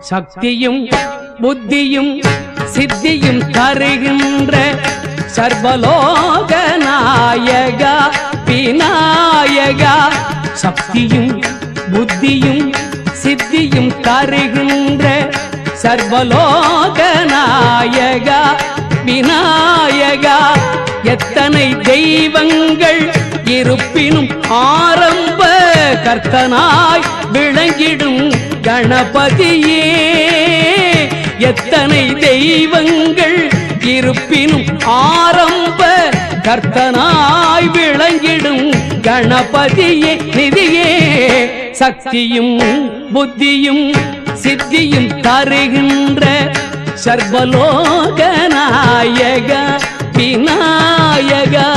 சக்தியும் புத்தியும் சித்தியும் தருகின்ற சர்வலோக நாயகா விநாயகா. சக்தியும் புத்தியும் சித்தியும் தருகின்ற சர்வலோக நாயகா விநாயகா. எத்தனை தெய்வங்கள் இருப்பினும் ஆரம்ப கர்த்தனாய் விளங்கிடும் கணபதியே. எத்தனை தெய்வங்கள் இருப்பினும் ஆரம்ப கர்த்தனாய் விளங்கிடும் கணபதியே நிதியே. சக்தியும் புத்தியும் சித்தியும் தருகின்ற சர்வலோக நாயகா விநாயகா.